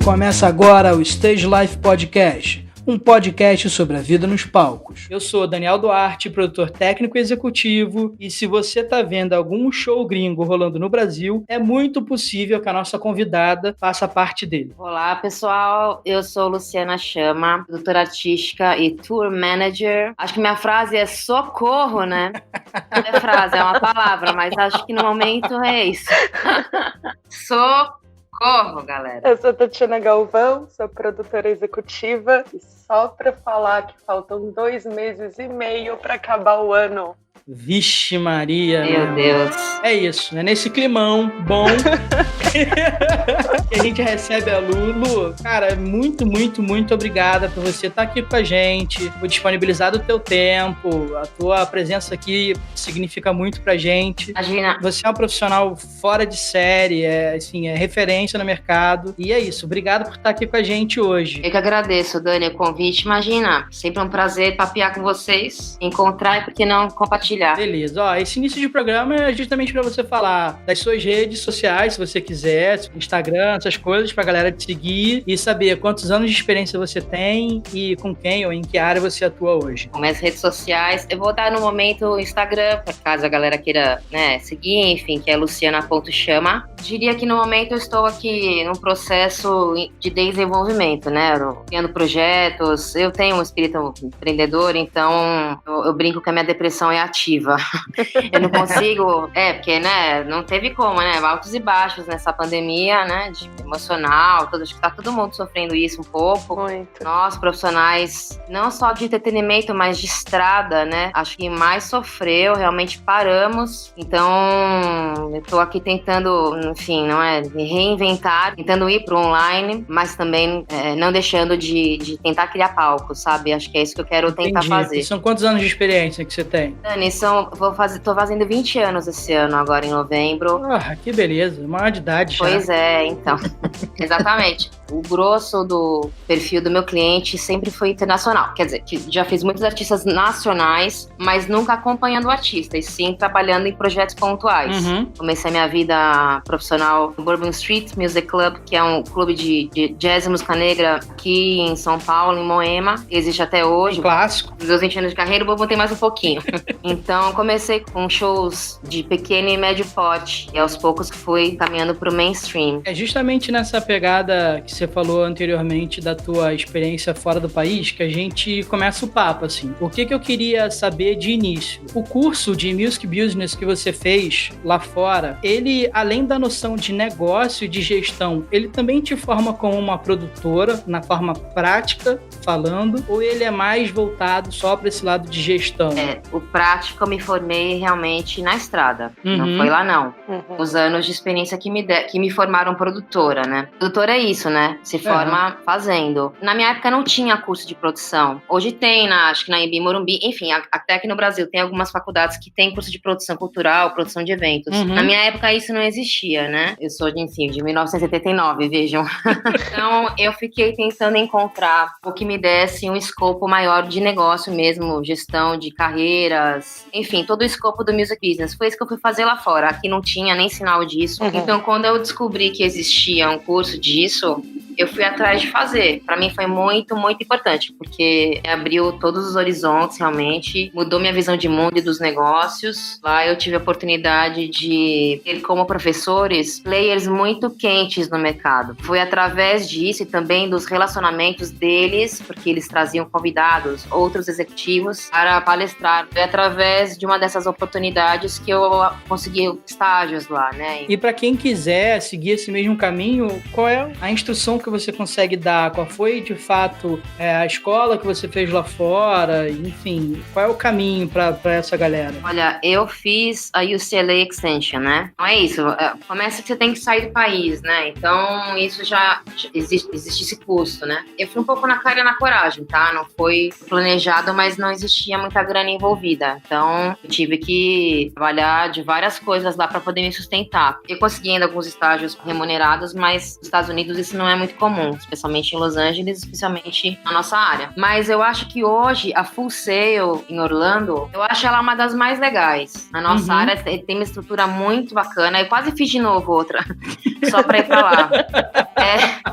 Começa agora o Stage Life Podcast, um podcast sobre a vida nos palcos. Eu sou Daniel Duarte, produtor técnico e executivo, e se você está vendo algum show gringo rolando no Brasil, é muito possível que a nossa convidada faça parte dele. Olá, pessoal. Eu sou Luciana Chama, produtora artística e tour manager. Acho que minha frase é socorro, né? Não é frase, é uma palavra, mas acho que no momento é isso. Socorro, galera. Eu sou Tatiana Galvão, sou produtora executiva e só para falar que faltam 2 meses e meio para acabar o ano. Vixe Maria. Meu Deus. É isso, é nesse climão bom que a gente recebe a Lulu. Cara, muito obrigada por você estar aqui com a gente, por disponibilizar o teu tempo. A tua presença aqui significa muito pra gente. Imagina. Você é um profissional fora de série, é referência no mercado. E é isso, obrigado por estar aqui com a gente hoje. Eu que agradeço, Dani, o convite. Imagina, sempre um prazer papear com vocês, encontrar e por que não compartilhar. Beleza, ó, esse início de programa é justamente para você falar das suas redes sociais, se você quiser, Instagram, essas coisas, pra galera te seguir e saber quantos anos de experiência você tem e com quem ou em que área você atua hoje. Com minhas redes sociais, eu vou dar no momento o Instagram, caso a galera queira, seguir, enfim, que é luciana.chama. Diria que no momento eu estou aqui num processo de desenvolvimento, criando projetos. Eu tenho um espírito empreendedor, então eu brinco que a minha depressão é ativa. Eu não consigo, porque, não teve como, altos e baixos nessa pandemia, de emocional, acho que tá todo mundo sofrendo isso um pouco. Muito. Nós, profissionais, não só de entretenimento, mas de estrada, acho que mais sofreu, realmente paramos. Então, eu tô aqui tentando, enfim, me reinventar, tentando ir pro online, mas também não deixando de tentar criar palco, sabe? Acho que é isso que eu quero tentar fazer. E são quantos anos de experiência que você tem? Dani, tô fazendo 20 anos esse ano, agora em novembro. Ah, que beleza, maior de idade já. Pois é, então. Exatamente. O grosso do perfil do meu cliente sempre foi internacional. Quer dizer, que já fiz muitos artistas nacionais, mas nunca acompanhando o artista, e sim trabalhando em projetos pontuais. Uhum. Comecei minha vida profissional no Bourbon Street Music Club, que é um clube de jazz e música negra aqui em São Paulo, em Moema. Existe até hoje. Um clássico. Nos meus 20 anos de carreira, o Bourbon tem mais um pouquinho. Então, comecei com shows de pequeno e médio porte, e aos poucos fui caminhando pro mainstream. É justamente nessa pegada que você falou anteriormente da tua experiência fora do país que a gente começa o papo, assim. O que eu queria saber de início? O curso de Music Business que você fez lá fora, ele, além da noção de negócio e de gestão, ele também te forma como uma produtora, na forma prática, falando, ou ele é mais voltado só para esse lado de gestão? O prático eu me formei realmente na estrada. Uhum. Não foi lá, não. Uhum. Os anos de experiência que me formaram produtora, Produtora é isso, Se forma fazendo. Na minha época não tinha curso de produção. Hoje tem, acho que na Embi Morumbi. Enfim, até aqui no Brasil tem algumas faculdades que tem curso de produção cultural, produção de eventos. Uhum. Na minha época isso não existia, Eu sou de 1979, vejam. Então eu fiquei tentando encontrar o que me desse um escopo maior de negócio mesmo, gestão de carreiras, enfim, todo o escopo do music business. Foi isso que eu fui fazer lá fora. Aqui não tinha nem sinal disso. Uhum. Então, quando eu descobri que existia um curso disso, eu fui atrás de fazer. Para mim foi muito importante, porque abriu todos os horizontes realmente, mudou minha visão de mundo e dos negócios. Lá eu tive a oportunidade de ter como professores players muito quentes no mercado. Foi através disso e também dos relacionamentos deles, porque eles traziam convidados, outros executivos para palestrar. Foi através de uma dessas oportunidades que eu consegui estágios lá, E para quem quiser seguir esse mesmo caminho, qual é a instrução que você consegue dar? Qual foi, de fato, a escola que você fez lá fora? Enfim, qual é o caminho para essa galera? Olha, eu fiz a UCLA Extension, Não é isso. Começa que você tem que sair do país, Então, isso já existe esse custo, Eu fui um pouco na cara e na coragem, tá? Não foi planejado, mas não existia muita grana envolvida. Então, eu tive que trabalhar de várias coisas lá para poder me sustentar. Eu consegui ainda alguns estágios remunerados, mas nos Estados Unidos isso não é muito muito comum, especialmente em Los Angeles, especialmente na nossa área. Mas eu acho que hoje a Full Sail em Orlando, eu acho ela uma das mais legais. Na nossa área tem uma estrutura muito bacana. Eu quase fiz de novo outra, só para ir para lá.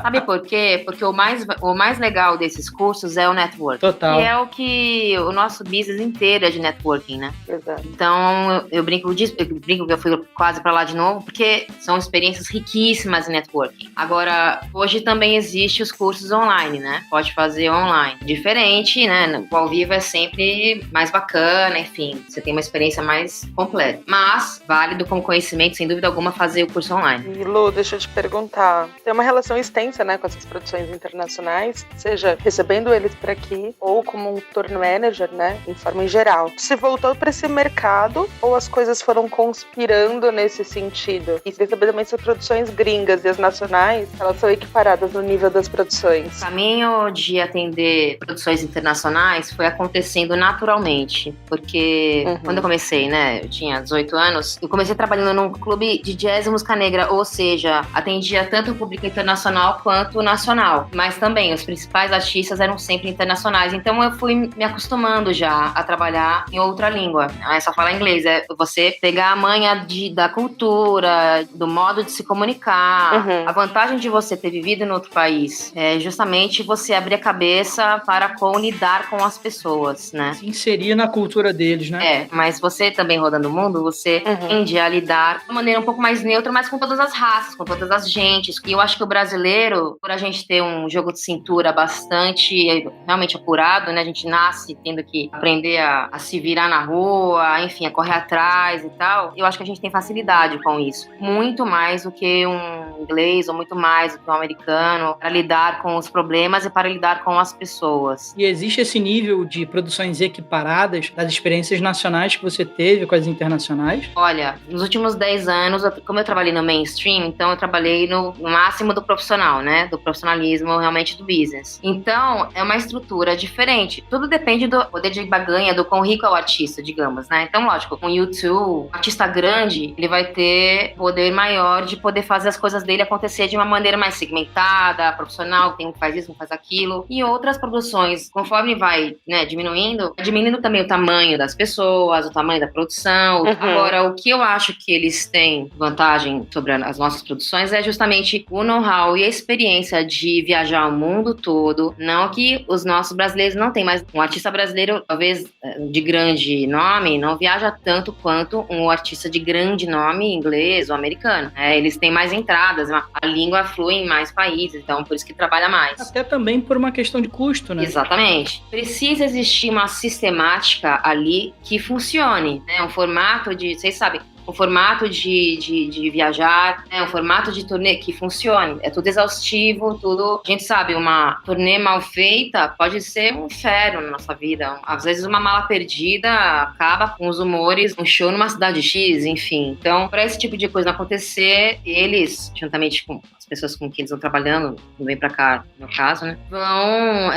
Sabe por quê? Porque o mais legal desses cursos é o network. Total. E é o que o nosso business inteiro é de networking, né? Exato. Então, eu brinco que eu fui quase para lá de novo, porque são experiências riquíssimas em networking. Agora, hoje também existe os cursos online, né? Pode fazer online. Diferente, né? O ao vivo é sempre mais bacana, enfim, você tem uma experiência mais completa. Mas, válido como conhecimento, sem dúvida alguma, fazer o curso online. E Lu, deixa eu te perguntar, tem uma relação extensa, né, com essas produções internacionais, seja recebendo eles para aqui ou como um tour manager, né, em forma em geral. Você voltou para esse mercado ou as coisas foram conspirando nesse sentido? E você sabe também se as produções gringas e as nacionais, elas são equiparadas no nível das produções? O caminho de atender produções internacionais foi acontecendo naturalmente, porque quando eu comecei, né, eu tinha 18 anos, eu comecei trabalhando num clube de jazz e música negra, ou seja, atendia tanto o público internacional quanto o nacional, mas também os principais artistas eram sempre internacionais, então eu fui me acostumando já a trabalhar em outra língua. É só falar inglês, é você pegar a manha da cultura, do modo de se comunicar. A vantagem de você ter vivido em outro país é justamente você abrir a cabeça para lidar com as pessoas, né? Se inserir na cultura deles, né? Mas você também rodando o mundo, você tende a lidar de uma maneira um pouco mais neutra, mas com todas as raças, com todas as gentes. E eu acho que o brasileiro, por a gente ter um jogo de cintura bastante realmente apurado, né? A gente nasce tendo que aprender a se virar na rua, enfim, a correr atrás e tal. Eu acho que a gente tem facilidade com isso. Muito mais do que um inglês ou muito mais do que um americano para lidar com os problemas e para lidar com as pessoas. E existe esse nível de produções equiparadas das experiências nacionais que você teve com as internacionais? Olha, nos últimos 10 anos, como eu trabalhei no mainstream, então eu trabalhei no máximo do profissional, né? Do profissionalismo realmente do business. Então, é uma estrutura diferente. Tudo depende do poder de barganha, do quão rico é o artista, digamos, né? Então, lógico, um YouTube, um artista grande, ele vai ter poder maior de poder fazer as coisas dele acontecer de uma maneira mais segmentada, profissional, tem um que faz isso, um que faz aquilo. E outras produções, conforme vai, né, diminuindo também o tamanho das pessoas, o tamanho da produção. Agora, o que eu acho que eles têm vantagem sobre as nossas produções é justamente o know-how e a experiência de viajar o mundo todo. Não que os nossos brasileiros não têm, mas um artista brasileiro, talvez de grande nome, não viaja tanto quanto um artista de grande nome inglês ou americano. Eles têm mais entradas, a língua flui em mais países, então por isso que trabalha mais. Até também por uma questão de custo, né? Exatamente. Precisa existir uma sistemática ali que funcione, né? Um formato de, vocês sabem, um formato de viajar, né? Um formato de turnê que funcione. É tudo exaustivo, tudo... A gente sabe, uma turnê mal feita pode ser um inferno na nossa vida. Às vezes uma mala perdida acaba com os humores, um show numa cidade X, enfim. Então, para esse tipo de coisa não acontecer, eles, juntamente com as pessoas com quem eles estão trabalhando, não vem pra cá, no caso, né? Vão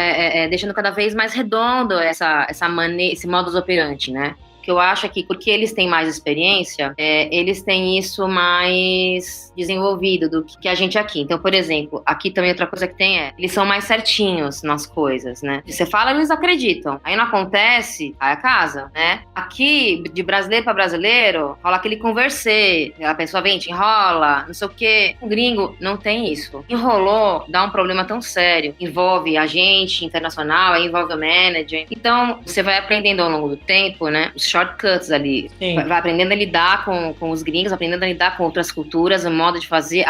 deixando cada vez mais redondo esse modus operandi, né? Que eu acho que, porque eles têm mais experiência, eles têm isso mais desenvolvido do que a gente aqui. Então, por exemplo, aqui também outra coisa que tem eles são mais certinhos nas coisas, né? Se você fala, eles acreditam. Aí não acontece, vai a casa, né? Aqui, de brasileiro para brasileiro, rola aquele conversê. A pessoa vem, te enrola, não sei o quê. O gringo não tem isso. Enrolou, dá um problema tão sério. Envolve agente internacional, aí envolve o manager. Então, você vai aprendendo ao longo do tempo, né? Shortcuts ali. Sim. Vai aprendendo a lidar com os gringos, aprendendo a lidar com outras culturas, o modo de fazer.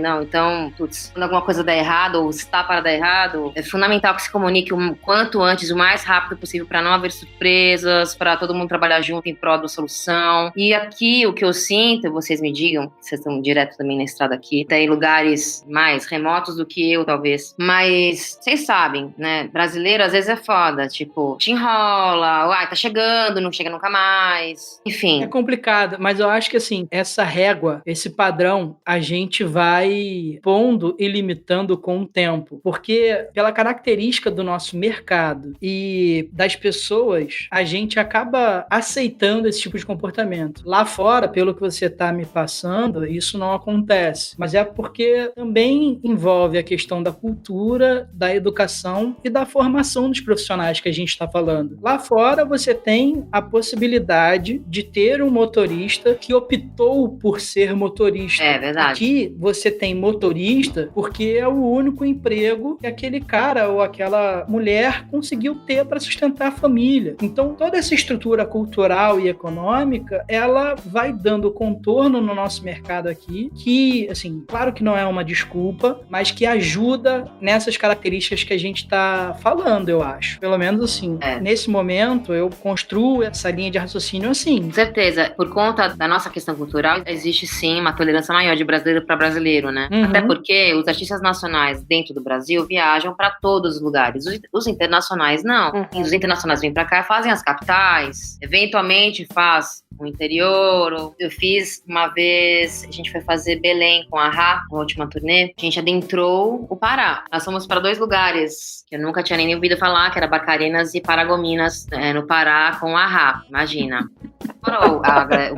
Não, então, putz, quando alguma coisa dá errado ou está para dar errado, é fundamental que se comunique o quanto antes, o mais rápido possível, para não haver surpresas, para todo mundo trabalhar junto em prol da solução. E aqui, o que eu sinto, vocês me digam, vocês estão direto também na estrada aqui, tem lugares mais remotos do que eu, talvez, mas vocês sabem, né, brasileiro às vezes é foda, tipo, te enrola, tá chegando, não chega nunca nunca mais. Enfim. É complicado, mas eu acho que assim, essa régua, esse padrão, a gente vai pondo e limitando com o tempo. Porque pela característica do nosso mercado e das pessoas, a gente acaba aceitando esse tipo de comportamento. Lá fora, pelo que você está me passando, isso não acontece. Mas é porque também envolve a questão da cultura, da educação e da formação dos profissionais que a gente está falando. Lá fora, você tem a possibilidade de ter um motorista que optou por ser motorista. É verdade. Aqui, você tem motorista porque é o único emprego que aquele cara ou aquela mulher conseguiu ter para sustentar a família. Então, toda essa estrutura cultural e econômica, ela vai dando contorno no nosso mercado aqui, que, assim, claro que não é uma desculpa, mas que ajuda nessas características que a gente está falando, eu acho. Pelo menos, assim, nesse momento, eu construo essa linha de raciocínio assim. Com certeza. Por conta da nossa questão cultural, existe sim uma tolerância maior de brasileiro para brasileiro, né? Uhum. Até porque os artistas nacionais dentro do Brasil viajam para todos os lugares. Os internacionais não. Uhum. Os internacionais vêm para cá, fazem as capitais, eventualmente faz o interior. Eu fiz uma vez, a gente foi fazer Belém com a A.H.A., na última turnê. A gente adentrou o Pará. Nós fomos para 2 lugares que eu nunca tinha nem ouvido falar, que era Barcarinas e Paragominas, no Pará com a A.H.A., imagina.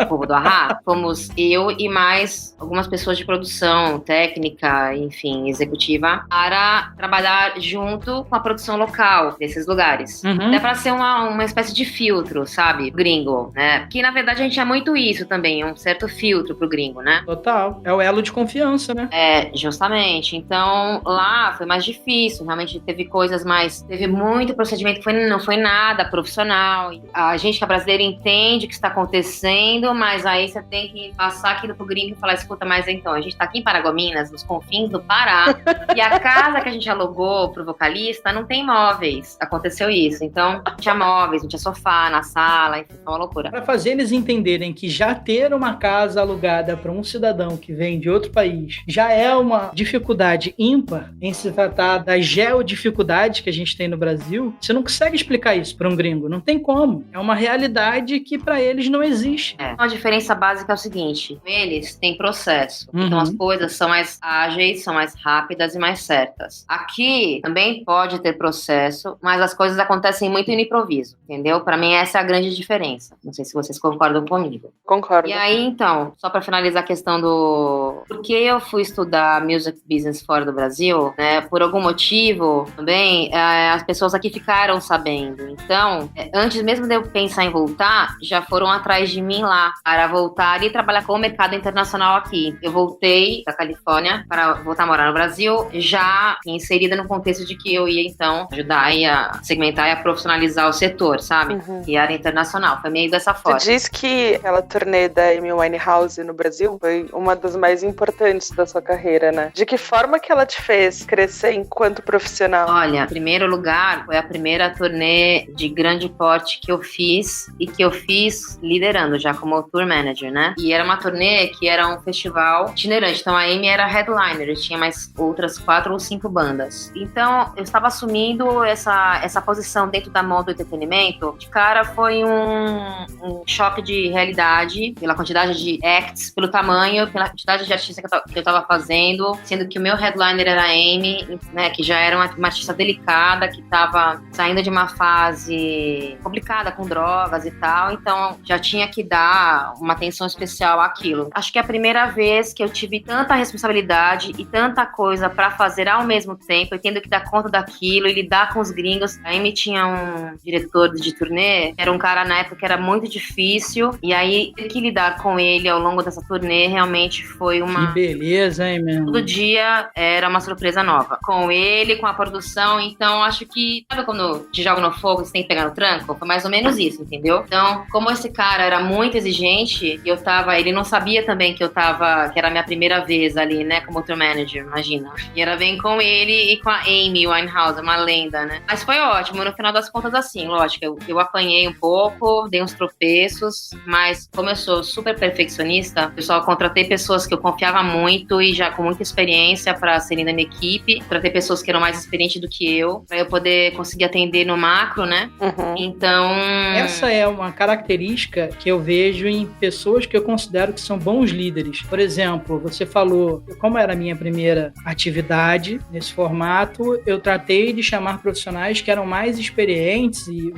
O povo do A.H.A., fomos eu e mais algumas pessoas de produção, técnica, enfim, executiva, para trabalhar junto com a produção local desses lugares. Uhum. Até para ser uma espécie de filtro, sabe? Gringo, né? Porque, na verdade, a gente é muito isso também, um certo filtro pro gringo, né? Total. É o elo de confiança, né? É, justamente. Então, lá foi mais difícil. Realmente teve coisas mais... Teve muito procedimento que não foi nada profissional. A gente que é brasileiro entende o que está acontecendo, mas aí você tem que passar aquilo pro gringo e falar, escuta, mas então, a gente tá aqui em Paragominas, nos confins do Pará, e a casa que a gente alugou pro vocalista não tem móveis. Aconteceu isso. Então, não tinha móveis, não tinha sofá na sala, enfim, foi uma loucura. Para fazer eles entenderem que já ter uma casa alugada para um cidadão que vem de outro país já é uma dificuldade ímpar em se tratar das geodificuldades que a gente tem no Brasil, você não consegue explicar isso para um gringo. Não tem como. É uma realidade que para eles não existe. Uma diferença básica é o seguinte: eles têm processo. Uhum. Então as coisas são mais ágeis, são mais rápidas e mais certas. Aqui também pode ter processo, mas as coisas acontecem muito no improviso, entendeu? Para mim essa é a grande diferença. Não sei se vocês concordam comigo. Concordo. E aí, então, só para finalizar a questão do... Por que eu fui estudar Music Business fora do Brasil, né? Por algum motivo, também, as pessoas aqui ficaram sabendo. Então, antes mesmo de eu pensar em voltar, já foram atrás de mim lá para voltar e trabalhar com o mercado internacional aqui. Eu voltei da Califórnia para voltar a morar no Brasil, já inserida no contexto de que eu ia, então, ajudar e a segmentar e a profissionalizar o setor, sabe? Uhum. E a área internacional. Foi meio dessa forma. Você diz que aquela turnê da Amy Winehouse no Brasil foi uma das mais importantes da sua carreira, né? De que forma que ela te fez crescer enquanto profissional? Olha, em primeiro lugar, foi a primeira turnê de grande porte que eu fiz e que eu fiz liderando já como tour manager, né? E era uma turnê que era um festival itinerante. Então a Amy era headliner, eu tinha mais outras 4 ou 5 bandas. Então eu estava assumindo essa posição dentro da moda do entretenimento. De cara foi um choque de realidade pela quantidade de acts, pelo tamanho, pela quantidade de artistas que eu estava fazendo, sendo que o meu headliner era a Amy, né, que já era uma artista delicada, que estava saindo de uma fase complicada com drogas e tal, então já tinha que dar uma atenção especial àquilo. Acho que é a primeira vez que eu tive tanta responsabilidade e tanta coisa pra fazer ao mesmo tempo, eu tendo que dar conta daquilo e lidar com os gringos. A Amy tinha um diretor de turnê, era um cara na época que era muito difícil, e aí ter que lidar com ele ao longo dessa turnê realmente foi uma... Que beleza, hein, meu? Todo dia era uma surpresa nova. Com ele, com a produção, então acho que... Sabe quando te joga no fogo e você tem que pegar no tranco? Foi mais ou menos isso, entendeu? Então, como esse cara era muito exigente e ele não sabia também que era a minha primeira vez ali, né, como tour manager, imagina. E era bem com ele e com a Amy Winehouse, uma lenda, né. Mas foi ótimo, no final das contas, assim, lógico, eu apanhei um pouco, dei uns tropeços, mas como eu sou super perfeccionista, eu só contratei pessoas que eu confiava muito e já com muita experiência para serem da minha equipe, contratei pessoas que eram mais experientes do que eu, para eu poder conseguir atender no macro, né. Então... Essa é uma característica que eu vejo em pessoas que eu considero que são bons líderes. Por exemplo, você falou, como era a minha primeira atividade nesse formato, eu tratei de chamar profissionais que eram mais experientes e,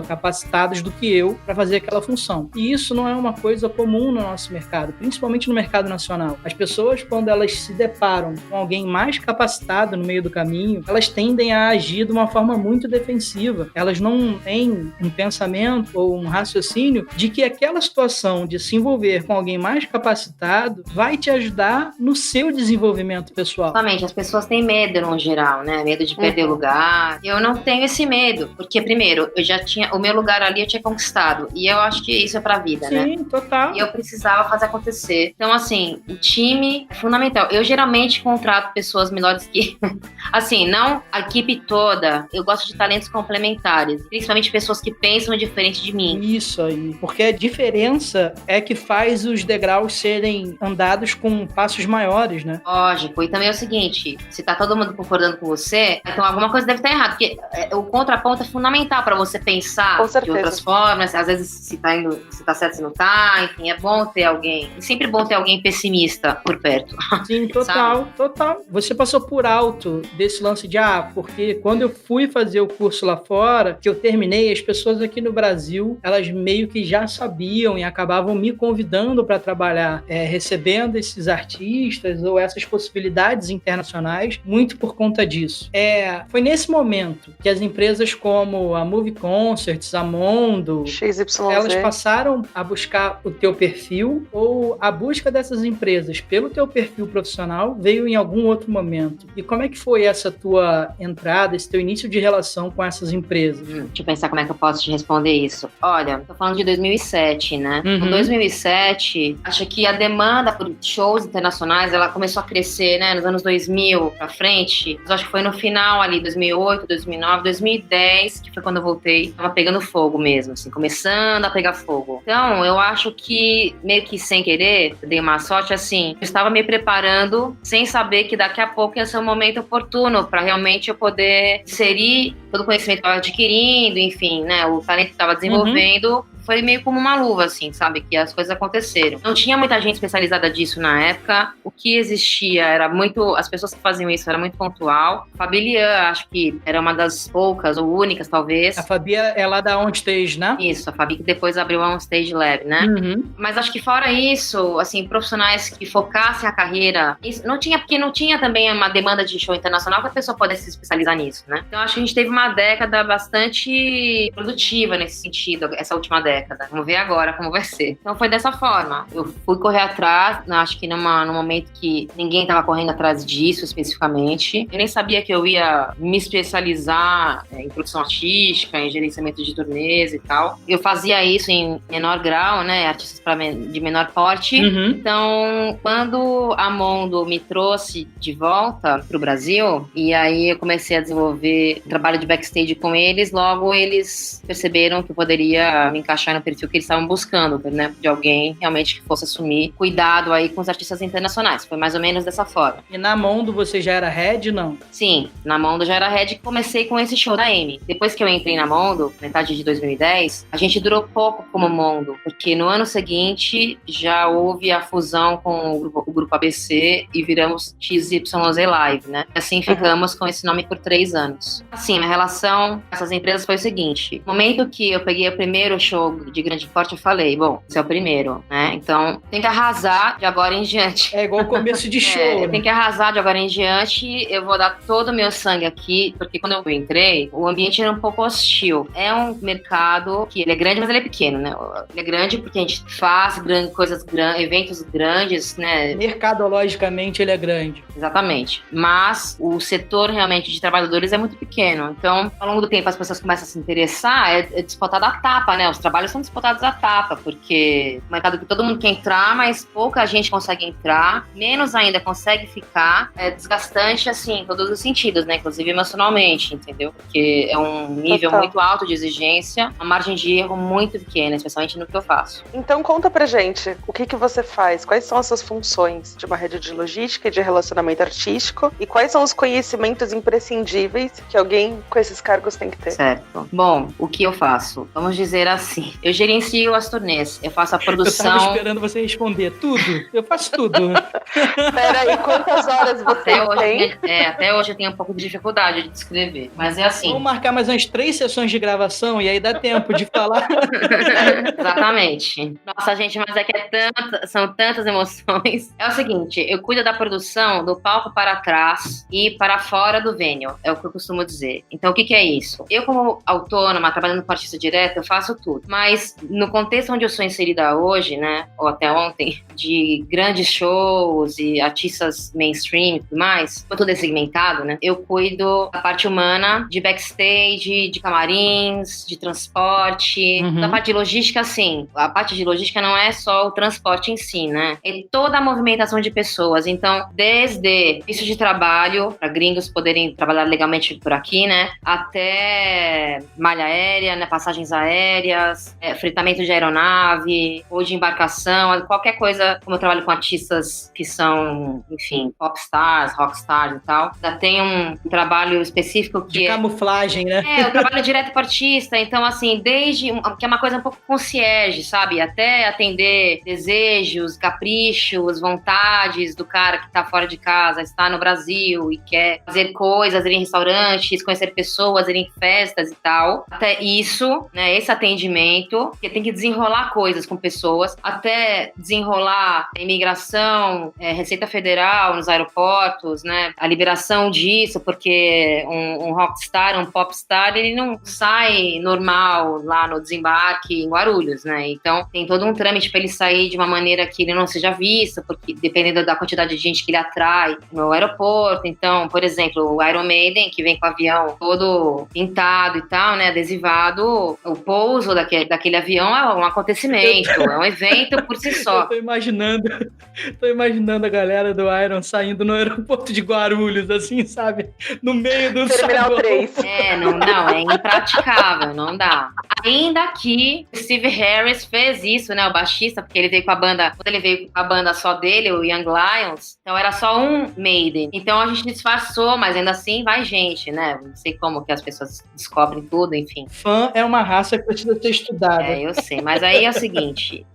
capacitados do que eu para fazer aquela função. E isso não é uma coisa comum no nosso mercado, principalmente no mercado nacional. As pessoas, quando elas se deparam com alguém mais capacitado no meio do caminho, elas tendem a agir de uma forma muito defensiva. Elas não têm um pensamento ou um raciocínio de que aquela situação de se envolver com alguém mais capacitado vai te ajudar no seu desenvolvimento pessoal. Exatamente, as pessoas têm medo no geral, né? Medo de perder o lugar. Eu não tenho esse medo, porque primeiro, eu já tinha, o meu lugar ali eu tinha conquistado, e eu acho que isso é pra vida, né? Sim, total. E eu precisava fazer acontecer. Então, assim, o time é fundamental. Eu geralmente contrato pessoas melhores que... assim, não a equipe toda. Eu gosto de talentos complementares, principalmente pessoas que pensam diferente de mim. Isso aí, porque a diferença é que faz os degraus serem andados com passos maiores, né? Lógico, e também é o seguinte, se tá todo mundo concordando com você, então alguma coisa deve estar errada, porque o contraponto é fundamental pra você pensar de outras formas, às vezes se tá certo, se não tá, enfim, é bom ter alguém, é sempre bom ter alguém pessimista por perto. Sim, total. Você passou por alto desse lance de, porque quando eu fui fazer o curso lá fora, que eu terminei, as pessoas aqui no Brasil, elas meio que já sabiam e acabavam me convidando para trabalhar, recebendo esses artistas ou essas possibilidades internacionais, muito por conta disso. Foi nesse momento que as empresas como a Movie Concerts, a Mondo, XYZ, elas passaram a buscar o teu perfil, ou a busca dessas empresas pelo teu perfil profissional veio em algum outro momento? E como é que foi essa tua entrada, esse teu início de relação com essas empresas? Deixa eu pensar como é que eu posso te responder isso. Olha, tô falando de 2007, né? Em 2007, acho que a demanda por shows internacionais, ela começou a crescer, né? Nos anos 2000 pra frente. Eu acho que foi no final ali, 2008, 2009, 2010, que foi quando eu voltei. Tava pegando fogo mesmo, assim, começando a pegar fogo. Então, eu acho que, meio que sem querer, dei uma sorte, assim, eu estava me preparando sem saber que daqui a pouco ia ser um momento oportuno pra realmente eu poder inserir todo o conhecimento que eu estava adquirindo, enfim, né? O talento que eu estava desenvolvendo. Foi meio como uma luva, assim, sabe? Que as coisas aconteceram. Não tinha muita gente especializada disso na época. O que existia era muito... As pessoas que faziam isso era muito pontual. A Fabi Lian, acho que era uma das poucas, ou únicas, talvez. A Fabi é lá da OnStage, né? Isso, a Fabi que depois abriu a OnStage Lab, né? Mas acho que fora isso, assim, profissionais que focassem a carreira... Porque não tinha também uma demanda de show internacional que a pessoa pudesse se especializar nisso, né? Então acho que a gente teve uma década bastante produtiva nesse sentido, essa última década. Vamos ver agora como vai ser. Então foi dessa forma. Eu fui correr atrás, acho que num momento que ninguém estava correndo atrás disso especificamente. Eu nem sabia que eu ia me especializar em produção artística, em gerenciamento de turnês e tal. Eu fazia isso em menor grau, né? Artistas de menor porte. Então, quando a Mondo me trouxe de volta pro Brasil, e aí eu comecei a desenvolver um trabalho de backstage com eles, logo eles perceberam que eu poderia me encaixar no perfil que eles estavam buscando, né? De alguém realmente que fosse assumir cuidado aí com os artistas internacionais. Foi mais ou menos dessa forma. E na Mondo você já era head, não? Sim, na Mondo já era head. Comecei com esse show da Amy. Depois que eu entrei na Mondo, metade de 2010, a gente durou pouco como Mondo, porque no ano seguinte já houve a fusão com o grupo ABC e viramos XYZ Live, né? E assim ficamos com esse nome por 3 anos. Assim, a relação com essas empresas foi o seguinte: no momento que eu peguei o primeiro show de grande porte, eu falei, bom, esse é o primeiro, né? Então, tem que arrasar de agora em diante. É igual o começo de show, né? Tem que arrasar de agora em diante, eu vou dar todo o meu sangue aqui, porque quando eu entrei, o ambiente era um pouco hostil. É um mercado que ele é grande, mas ele é pequeno, né? Ele é grande porque a gente faz eventos grandes, né? Mercadologicamente ele é grande. Exatamente. Mas o setor realmente de trabalhadores é muito pequeno. Então, ao longo do tempo, as pessoas começam a se interessar, é disputada a tapa, né? Os trabalhos trabalhos são disputados à tapa, porque é um mercado que todo mundo quer entrar, mas pouca gente consegue entrar, menos ainda consegue ficar. É desgastante, assim, em todos os sentidos, né? Inclusive emocionalmente, entendeu? Porque é um nível muito alto de exigência, uma margem de erro muito pequena, especialmente no que eu faço. Então conta pra gente, o que você faz? Quais são as suas funções de uma rede de logística e de relacionamento artístico? E quais são os conhecimentos imprescindíveis que alguém com esses cargos tem que ter? Certo. Bom, o que eu faço? Vamos dizer assim, eu gerencio as turnês, eu faço a produção... Eu tava esperando você responder tudo, eu faço tudo. Peraí, quantas horas você tem? Até hoje eu tenho um pouco de dificuldade de descrever, mas é assim. Vamos marcar mais umas 3 sessões de gravação e aí dá tempo de falar. Exatamente. Nossa, gente, mas é que são tantas emoções. É o seguinte, eu cuido da produção do palco para trás e para fora do venue, é o que eu costumo dizer. Então, o que é isso? Eu, como autônoma, trabalhando com artista direto, eu faço tudo. Mas no contexto onde eu sou inserida hoje, né, ou até ontem, de grandes shows e artistas mainstream e tudo mais, foi tudo segmentado, né? Eu cuido da parte humana, de backstage, de camarins, de transporte, da parte de logística, assim. A parte de logística não é só o transporte em si, né? É toda a movimentação de pessoas. Então, desde isso de trabalho, para gringos poderem trabalhar legalmente por aqui, né? Até malha aérea, né? Passagens aéreas, fretamento de aeronave, ou de embarcação, qualquer coisa, como eu trabalho com artistas que são, enfim, popstars, rockstars e tal, ainda tem um trabalho específico que de camuflagem, né? Eu trabalho direto com artista, então assim, que é uma coisa um pouco concierge, sabe? Até atender desejos, caprichos, vontades do cara que tá fora de casa, está no Brasil e quer fazer coisas, ir em restaurantes, conhecer pessoas, ir em festas e tal. Até isso, né? Esse atendimento, que tem que desenrolar coisas com pessoas, até desenrolar a imigração, Receita Federal nos aeroportos, né? A liberação disso, porque um rockstar, um popstar, ele não sai normal lá no desembarque em Guarulhos, né? Então, tem todo um trâmite para ele sair de uma maneira que ele não seja visto, porque dependendo da quantidade de gente que ele atrai no aeroporto. Então, por exemplo, o Iron Maiden, que vem com o avião todo pintado e tal, né? Adesivado, o pouso daquele avião é um acontecimento, é um evento por si só. Eu tô imaginando a galera do Iron saindo no aeroporto de Guarulhos, assim, sabe? No meio do Terminal 3. Não, é impraticável, não dá. Ainda que o Steve Harris fez isso, né, o baixista, porque ele veio com a banda, quando ele veio com a banda só dele, o Young Lions, então era só um Maiden. Então a gente disfarçou, mas ainda assim vai gente, né? Não sei como que as pessoas descobrem tudo, enfim. Fã é uma raça que precisa ser estudada. Eu sei, mas aí é o seguinte...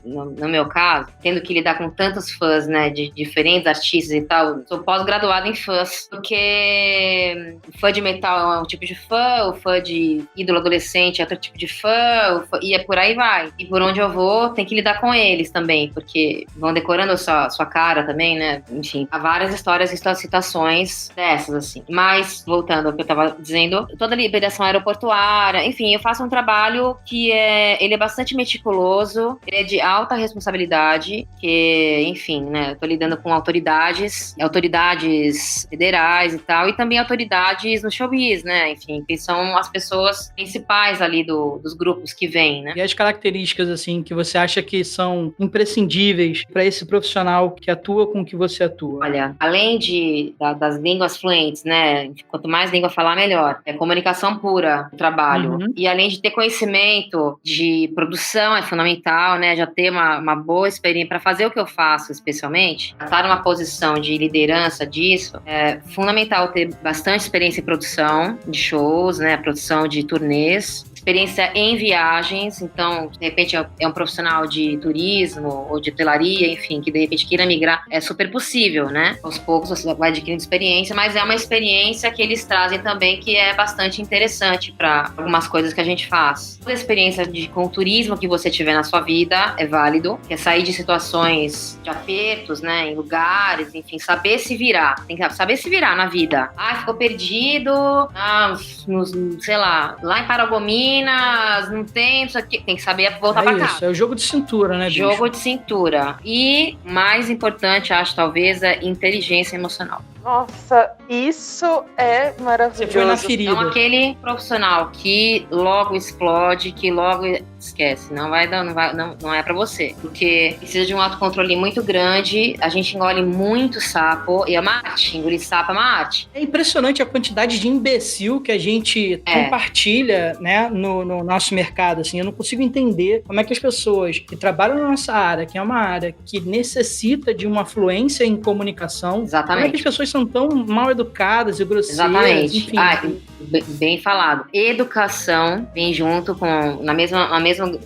No meu caso, tendo que lidar com tantos fãs, né, de diferentes artistas e tal, sou pós-graduada em fãs, porque fã de metal é um tipo de fã, o fã de ídolo adolescente é outro tipo de fã, e é por aí vai. E por onde eu vou, tem que lidar com eles também, porque vão decorando a sua cara também, né, enfim, há várias histórias e citações dessas, assim. Mas, voltando ao que eu tava dizendo, toda a liberação aeroportuária, enfim, eu faço um trabalho que ele é bastante meticuloso, é de alta responsabilidade, que, enfim, né, eu tô lidando com autoridades federais e tal, e também autoridades no showbiz, né, enfim, que são as pessoas principais ali dos grupos que vêm, né. E as características, assim, que você acha que são imprescindíveis para esse profissional que atua com o que você atua? Olha, além das línguas fluentes, né, quanto mais língua falar, melhor. É comunicação pura, o trabalho. E além de ter conhecimento de produção, é fundamental, né, já ter uma boa experiência para fazer o que eu faço, especialmente, estar numa posição de liderança disso, é fundamental ter bastante experiência em produção de shows, né, produção de turnês, experiência em viagens, então, de repente, é um profissional de turismo ou de hotelaria, enfim, que de repente queira migrar, é super possível, né? Aos poucos você vai adquirindo experiência, mas é uma experiência que eles trazem também que é bastante interessante para algumas coisas que a gente faz. Toda a experiência com o turismo que você tiver na sua vida é válido, que é sair de situações de apertos, né, em lugares, enfim, saber se virar, tem que saber se virar na vida. Ficou perdido, sei lá, lá em Paragominas, não tem isso aqui, tem que saber voltar pra casa. É o jogo de cintura, né, bicho? Jogo de cintura. E, mais importante, acho, talvez, é inteligência emocional. Nossa, isso é maravilhoso. Você foi na ferida. Então, aquele profissional que logo explode, que logo esquece, não é pra você. Porque precisa de um autocontrole muito grande, a gente engole muito sapo, e é uma arte, engolir sapo é uma arte. É impressionante a quantidade de imbecil que a gente compartilha, né, no nosso mercado, assim. Eu não consigo entender como é que as pessoas que trabalham na nossa área, que é uma área que necessita de uma fluência em comunicação, Exatamente. como é que as pessoas são tão mal educadas e grosseiras? Exatamente. Enfim. Bem falado. Educação vem junto com, no mesmo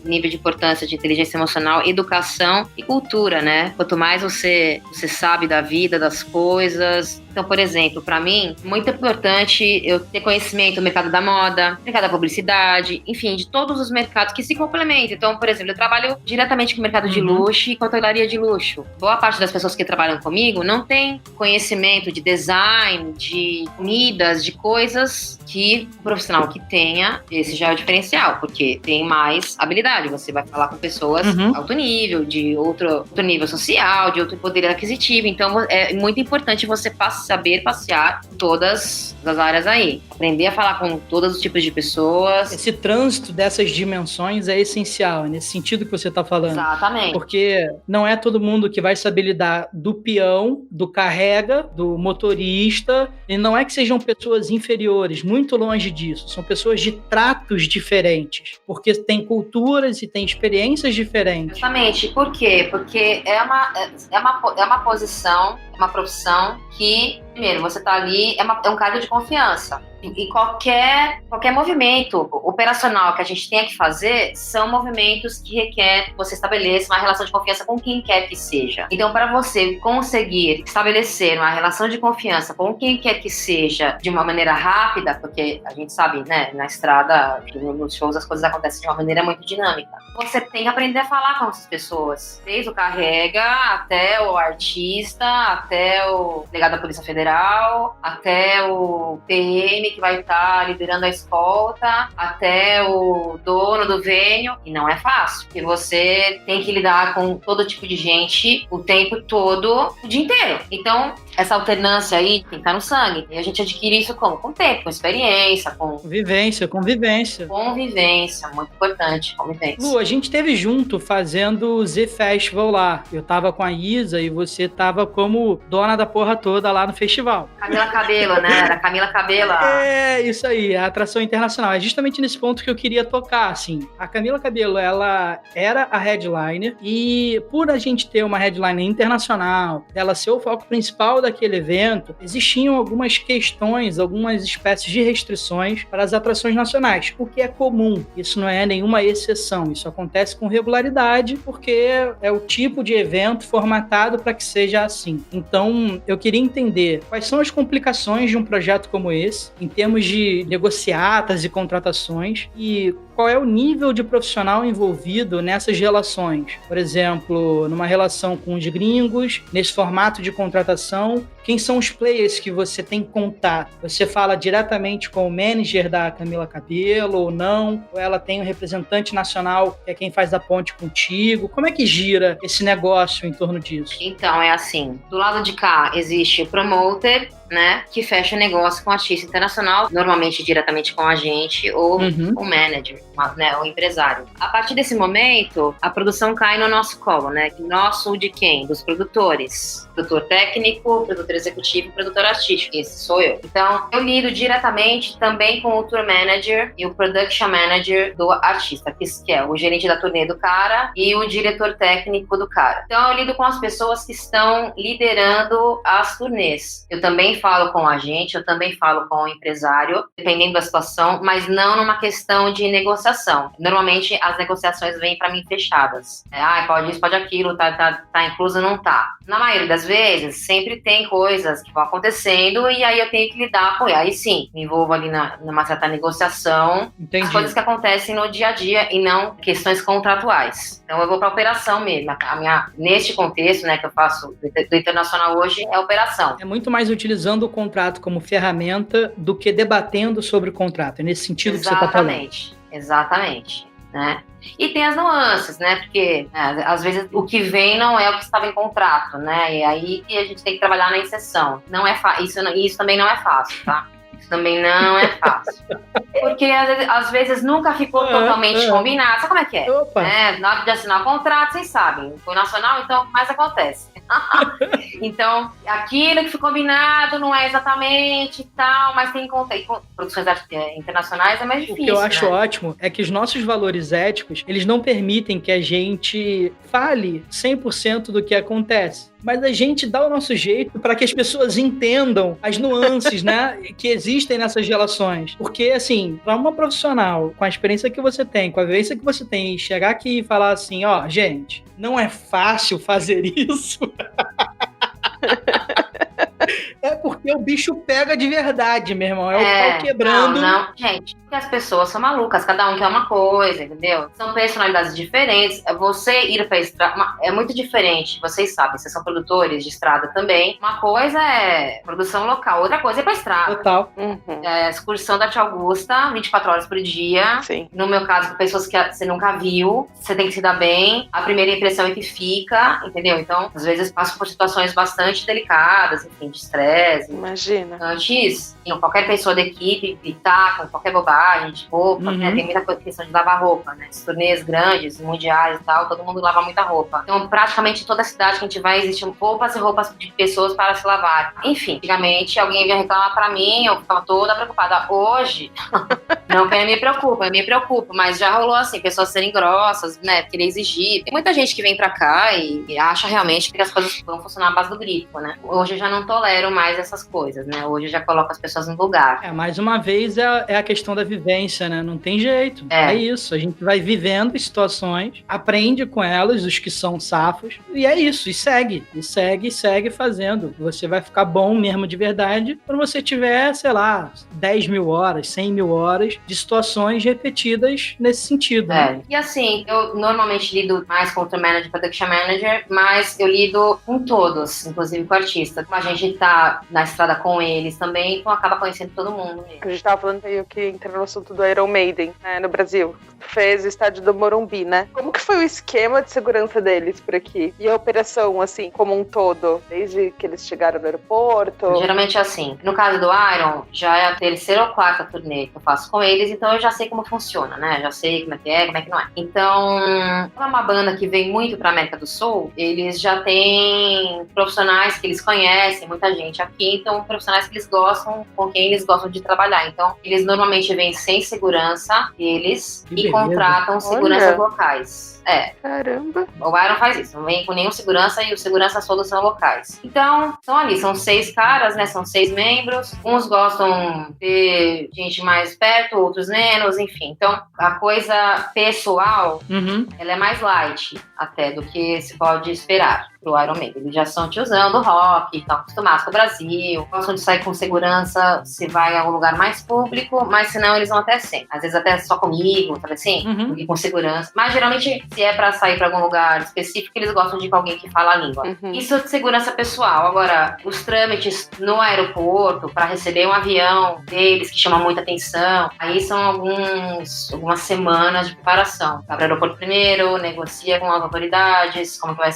nível de importância de inteligência emocional, educação e cultura, né? Quanto mais você sabe da vida, das coisas. Então, por exemplo, para mim, muito importante eu ter conhecimento do mercado da moda, mercado da publicidade, enfim, de todos os mercados que se complementam. Então, por exemplo, eu trabalho diretamente com o mercado de luxo e com a hotelaria de luxo. Boa parte das pessoas que trabalham comigo não tem conhecimento de design, de comidas, de coisas que o profissional que tenha, esse já é o diferencial, porque tem mais habilidade. Você vai falar com pessoas alto nível, de outro nível social, de outro poder aquisitivo. Então, é muito importante você saber passear em todas as áreas aí. Aprender a falar com todos os tipos de pessoas. Esse trânsito dessas dimensões é essencial, é nesse sentido que você está falando. Exatamente. Porque não é todo mundo que vai saber lidar do peão, do carrega, do motorista, e não é que sejam pessoas inferiores, muito longe disso. São pessoas de tratos diferentes, porque tem culturas e tem experiências diferentes. Exatamente. Por quê? Porque é uma posição, uma profissão que, primeiro, você está ali, é um cargo de confiança. E qualquer movimento operacional que a gente tenha que fazer são movimentos que requerem que você estabeleça uma relação de confiança com quem quer que seja. Então, para você conseguir estabelecer uma relação de confiança com quem quer que seja de uma maneira rápida, porque a gente sabe, né, na estrada, nos shows, as coisas acontecem de uma maneira muito dinâmica. Você tem que aprender a falar com essas pessoas. Desde o carrega, até o artista, até o delegado da Polícia Federal, até o PM que vai estar liderando a escolta, até o dono do venue, e não é fácil, porque você tem que lidar com todo tipo de gente o tempo todo, o dia inteiro. Então, essa alternância aí tem que estar no sangue, e a gente adquire isso como? Com tempo, com experiência, com... Convivência. Convivência, muito importante, convivência. Lu, a gente esteve junto fazendo o Z Festival lá. Eu tava com a Isa e você tava como dona da porra toda lá no festival. Camila Cabello, né? Era Camila Cabello. É, isso aí, a atração internacional. É justamente nesse ponto que eu queria tocar, assim. A Camila Cabello, ela era a headliner e por a gente ter uma headliner internacional, ela ser o foco principal daquele evento, existiam algumas questões, algumas espécies de restrições para as atrações nacionais, o que é comum. Isso não é nenhuma exceção. Isso acontece com regularidade porque é o tipo de evento formatado para que seja assim. Então, eu queria entender quais são as complicações de um projeto como esse, em termos de negociatas e contratações, e qual é o nível de profissional envolvido nessas relações. Por exemplo, numa relação com os gringos, nesse formato de contratação, quem são os players que você tem contato? Você fala diretamente com o manager da Camila Cabello ou não? Ou ela tem um representante nacional que é quem faz a ponte contigo? Como é que gira esse negócio em torno disso? Então, é assim, do lado de cá existe o promoter, né, que fecha negócio com artista internacional, normalmente diretamente com a gente ou o manager, né, o empresário. A partir desse momento, a produção cai no nosso colo, né? Nosso de quem? Dos produtores. Produtor técnico, produtor executivo, produtor artístico. Esse sou eu. Então, eu lido diretamente também com o tour manager e o production manager do artista, que é o gerente da turnê do cara e o diretor técnico do cara. Então, eu lido com as pessoas que estão liderando as turnês. Eu também falo com o agente, eu também falo com o empresário, dependendo da situação, mas não numa questão de negociação. Normalmente, as negociações vêm para mim fechadas. Pode isso, pode aquilo, tá incluso, não tá. Na maioria das vezes, sempre tem coisas que vão acontecendo e aí eu tenho que lidar com. Aí sim, me envolvo ali numa certa negociação. Entendi. As coisas que acontecem no dia a dia e não questões contratuais. Então eu vou para operação mesmo. Neste contexto, né, que eu faço do internacional hoje, é operação. É muito mais utilizando o contrato como ferramenta do que debatendo sobre o contrato. É nesse sentido que você está falando. Exatamente. né? E tem as nuances, né? Porque às vezes o que vem não é o que estava em contrato, né? E aí a gente tem que trabalhar na exceção. Não é isso também não é fácil, tá? Isso também não é fácil. Porque às vezes nunca ficou totalmente combinado. Sabe como é que é? Opa. Na hora de assinar o contrato, vocês sabem. Foi nacional, então o que mais acontece? Então, aquilo que foi combinado não é exatamente tal, mas tem produções internacionais é mais difícil. O que eu acho né? ótimo é que os nossos valores éticos, eles não permitem que a gente fale 100% do que acontece. Mas a gente dá o nosso jeito para que as pessoas entendam as nuances, né, que existem nessas relações. Porque, assim, para uma profissional, com a experiência que você tem, com a vivência que você tem, chegar aqui e falar assim, ó, gente, não é fácil fazer isso. É porque o bicho pega de verdade, meu irmão. É o pau quebrando. Não, gente. Porque as pessoas são malucas, cada um quer uma coisa, entendeu? São personalidades diferentes. Você ir pra estrada é muito diferente. Vocês sabem, vocês são produtores de estrada também. Uma coisa é produção local, outra coisa é pra estrada. Total. Excursão da Tia Augusta, 24 horas por dia. Sim. No meu caso, com pessoas que você nunca viu, você tem que se dar bem. A primeira impressão é que fica, entendeu? Então, às vezes, passo por situações bastante delicadas, enfim, de estresse. Imagina. Antes, qualquer pessoa da equipe gritar com qualquer bobagem, de roupa, né? Tem muita questão de lavar roupa, né? Os turnês grandes, mundiais e tal, todo mundo lava muita roupa. Então, praticamente toda a cidade que a gente vai, existem roupas e roupas de pessoas para se lavar. Enfim, antigamente alguém vinha reclamar pra mim, eu ficava toda preocupada. Hoje, não que eu me preocupo, mas já rolou assim, pessoas serem grossas, né? Querer exigir. Tem muita gente que vem pra cá e acha realmente que as coisas vão funcionar à base do grito, né? Hoje eu já não tolero mais essas coisas, né? Hoje eu já coloco as pessoas no lugar. Mais uma vez é a questão da vivência, né? Não tem jeito. É isso. A gente vai vivendo situações, aprende com elas, os que são safos, e é isso. E segue fazendo. Você vai ficar bom mesmo de verdade quando você tiver, sei lá, 10 mil horas, 100 mil horas de situações repetidas nesse sentido. Né? E assim, eu normalmente lido mais com o tour manager, production manager, mas eu lido com todos, inclusive com o artista. Como a gente tá na estrada com eles também, então acaba conhecendo todo mundo mesmo. A gente tava falando aí que entra no assunto do Iron Maiden, né, no Brasil. Fez o estádio do Morumbi, né? Como que foi o esquema de segurança deles por aqui? E a operação, assim, como um todo? Desde que eles chegaram no aeroporto? Geralmente é assim. No caso do Iron, já é a terceira ou quarta turnê que eu faço com eles, então eu já sei como funciona, né? Já sei como é que não é. Então, como é uma banda que vem muito pra América do Sul, eles já têm profissionais que eles conhecem, muita gente aqui, então profissionais que eles gostam, com quem eles gostam de trabalhar. Então, eles normalmente vêm sem segurança, eles, e contratam seguranças locais. Caramba. O Iron faz isso, não vem com nenhum segurança e os seguranças todos são locais. Então, são 6 caras, né? São 6 membros. Uns gostam de gente mais perto, outros menos, enfim. Então, a coisa pessoal, ela é mais light até do que se pode esperar pro Iron Maiden. Eles já são tiozão do rock, estão acostumados com o Brasil, gostam de sair com segurança se vai a um lugar mais público, mas senão eles vão até sem. Às vezes até só comigo, sabe assim? E com segurança. Mas geralmente, se é pra sair pra algum lugar específico, eles gostam de ir com alguém que fala a língua. Isso é de segurança pessoal. Agora, os trâmites no aeroporto pra receber um avião deles que chama muita atenção, aí são algumas semanas de preparação. Vai pro aeroporto primeiro, negocia com as autoridades, como que vai